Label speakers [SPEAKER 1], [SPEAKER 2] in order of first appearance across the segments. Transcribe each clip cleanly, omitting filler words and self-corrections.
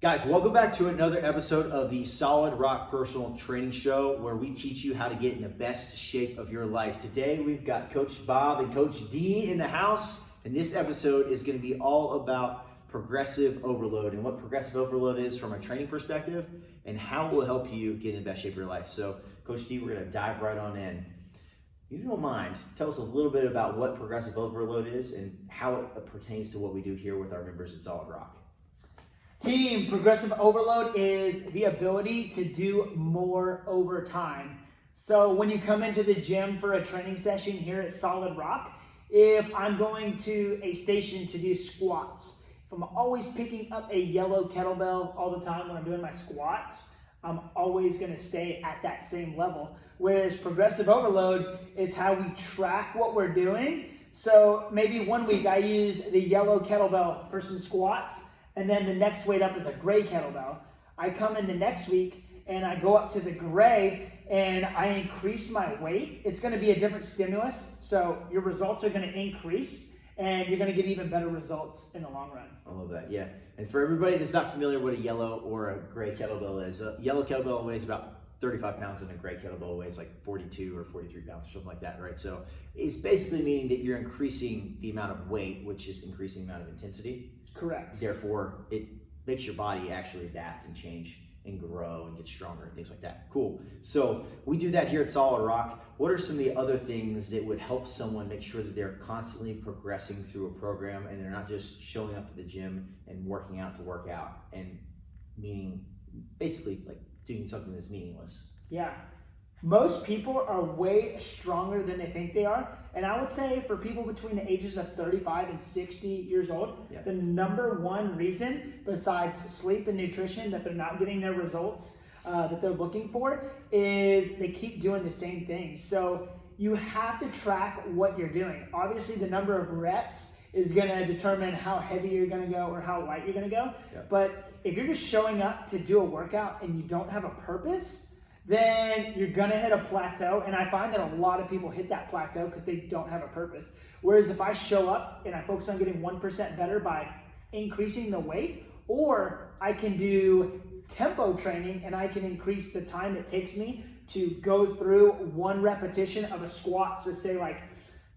[SPEAKER 1] Guys, welcome back to another episode of the Solid Rock Personal Training Show, where we teach you how to get in the best shape of your life. Today, we've got Coach Bob and Coach D in the house, and this episode is going to be all about progressive overload and what progressive overload is from a training perspective and how it will help you get in the best shape of your life. So, Coach D, we're going to dive right on in. If you don't mind, tell us a little bit about what progressive overload is and how it pertains to what we do here with our members at Solid Rock.
[SPEAKER 2] Team, progressive overload is the ability to do more over time. So when you come into the gym for a training session here at Solid Rock, if I'm going to a station to do squats, if I'm always picking up a yellow kettlebell all the time when I'm doing my squats, I'm always going to stay at that same level. Whereas progressive overload is how we track what we're doing. So maybe one week I use the yellow kettlebell for some squats, and then the next weight up is a gray kettlebell. I come in the next week and I go up to the gray and I increase my weight. It's going to be a different stimulus, so your results are going to increase and you're going to get even better results in the long run.
[SPEAKER 1] I love that, yeah. And for everybody that's not familiar what a yellow or a gray kettlebell is, a yellow kettlebell weighs about 35 pounds and a gray kettlebell weighs like 42 or 43 pounds or something like that, right? So it's basically meaning that you're increasing the amount of weight, which is increasing the amount of intensity.
[SPEAKER 2] Correct.
[SPEAKER 1] Therefore, it makes your body actually adapt and change and grow and get stronger and things like that. Cool. So we do that here at Solid Rock. What are some of the other things that would help someone make sure that they're constantly progressing through a program and they're not just showing up to the gym and working out to work out, and meaning basically like doing something that's meaningless?
[SPEAKER 2] Yeah. Most people are way stronger than they think they are. And I would say for people between the ages of 35 and 60 years old, the number one reason besides sleep and nutrition that they're not getting their results that they're looking for is they keep doing the same things. So you have to track what you're doing. Obviously, the number of reps is going to determine how heavy you're going to go or how light you're going to go. Yeah. But if you're just showing up to do a workout and you don't have a purpose, then you're going to hit a plateau. And I find that a lot of people hit that plateau because they don't have a purpose. Whereas if I show up and I focus on getting 1% better by increasing the weight, or I can do tempo training and I can increase the time it takes me to go through one repetition of a squat. So say like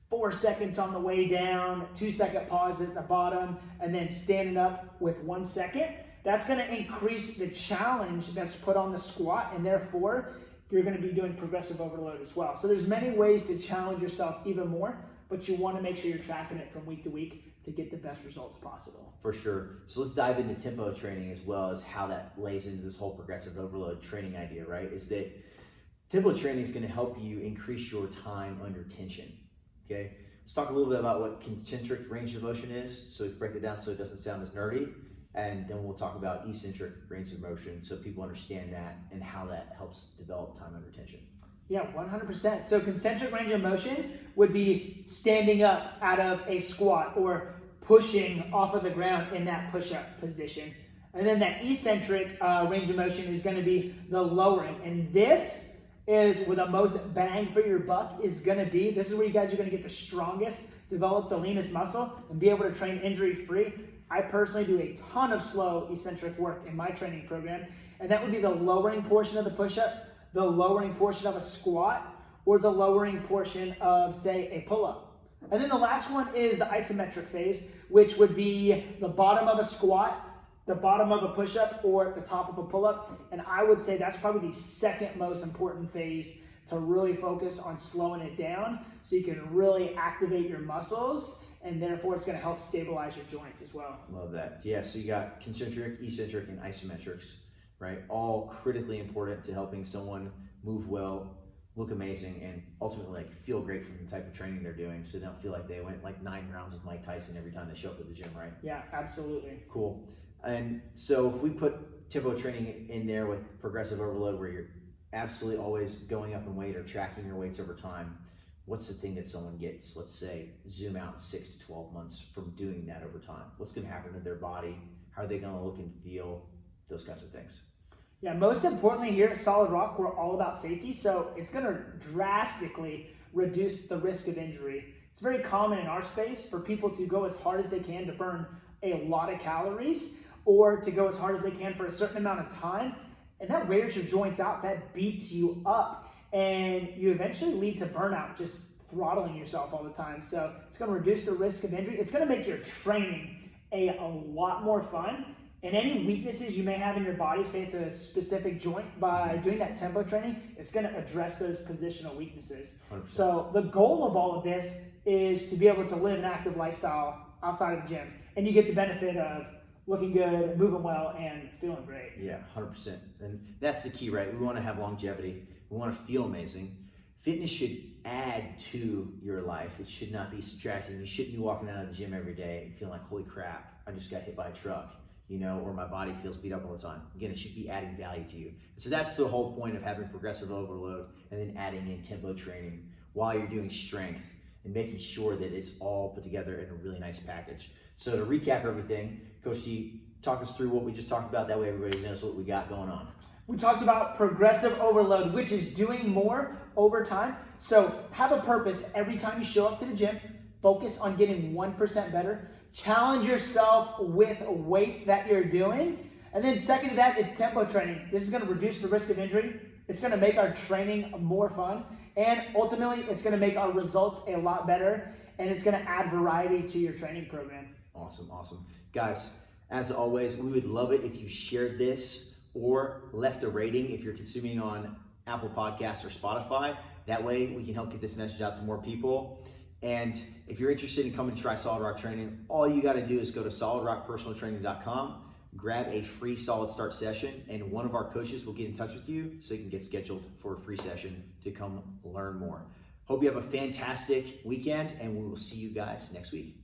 [SPEAKER 2] 4 seconds on the way down, 2-second pause at the bottom, and then standing up with 1 second. That's going to increase the challenge that's put on the squat, and therefore you're going to be doing progressive overload as well. So there's many ways to challenge yourself even more, but you want to make sure you're tracking it from week to week to get the best results possible.
[SPEAKER 1] For sure. So let's dive into tempo training as well as how that lays into this whole progressive overload training idea, right? Is that tempo training is going to help you increase your time under tension, okay? Let's talk a little bit about what concentric range of motion is. So break it down so it doesn't sound as nerdy. And then we'll talk about eccentric range of motion so people understand that and how that helps develop time under tension.
[SPEAKER 2] Yeah, 100%. So concentric range of motion would be standing up out of a squat or pushing off of the ground in that push-up position. And then that eccentric range of motion is going to be the lowering. And this is where the most bang for your buck is going to be. This is where you guys are going to get the strongest, develop the leanest muscle, and be able to train injury-free. I personally do a ton of slow eccentric work in my training program, and that would be the lowering portion of the push-up, the lowering portion of a squat, or the lowering portion of, say, a pull-up. And then the last one is the isometric phase, which would be the bottom of a squat, the bottom of a push-up, or the top of a pull-up. And I would say that's probably the second most important phase to really focus on slowing it down so you can really activate your muscles, and therefore it's going to help stabilize your joints as well.
[SPEAKER 1] Love that. Yeah, so you got concentric, eccentric, and isometrics, right? All critically important to helping someone move well, look amazing, and ultimately like feel great from the type of training they're doing, so they don't feel like they went like 9 rounds with Mike Tyson every time they show up at the gym, right?
[SPEAKER 2] Yeah, absolutely.
[SPEAKER 1] Cool. And so if we put tempo training in there with progressive overload where you're absolutely always going up in weight or tracking your weights over time, what's the thing that someone gets, let's say, zoom out 6 to 12 months from doing that over time? What's going to happen to their body? How are they going to look and feel? Those kinds of things.
[SPEAKER 2] Yeah, most importantly here at Solid Rock, we're all about safety. So it's going to drastically reduce the risk of injury. It's very common in our space for people to go as hard as they can to burn a lot of calories or to go as hard as they can for a certain amount of time. And that wears your joints out, that beats you up, and you eventually lead to burnout, just throttling yourself all the time. So it's going to reduce the risk of injury. It's going to make your training a lot more fun. And any weaknesses you may have in your body, say it's a specific joint, by doing that tempo training, it's going to address those positional weaknesses.
[SPEAKER 1] 100%.
[SPEAKER 2] So the goal of all of this is to be able to live an active lifestyle outside of the gym. And you get the benefit of looking good, moving well, and feeling great.
[SPEAKER 1] Yeah, 100%. And that's the key, right? We want to have longevity. We want to feel amazing. Fitness should add to your life. It should not be subtracting. You shouldn't be walking out of the gym every day and feeling like, holy crap, I just got hit by a truck, or my body feels beat up all the time. Again, it should be adding value to you. And so that's the whole point of having progressive overload and then adding in tempo training while you're doing strength and making sure that it's all put together in a really nice package. So to recap everything, Coach D, talk us through what we just talked about. That way everybody knows what we got going on.
[SPEAKER 2] We talked about progressive overload, which is doing more over time. So have a purpose every time you show up to the gym. Focus on getting 1% better. Challenge yourself with weight that you're doing. And then second to that, it's tempo training. This is going to reduce the risk of injury. It's going to make our training more fun. And ultimately, it's going to make our results a lot better. And it's going to add variety to your training program.
[SPEAKER 1] Awesome. Guys, as always, we would love it if you shared this or left a rating if you're consuming on Apple Podcasts or Spotify. That way we can help get this message out to more people. And if you're interested in coming to try Solid Rock Training, all you got to do is go to solidrockpersonaltraining.com, grab a free Solid Start session, and one of our coaches will get in touch with you so you can get scheduled for a free session to come learn more. Hope you have a fantastic weekend, and we will see you guys next week.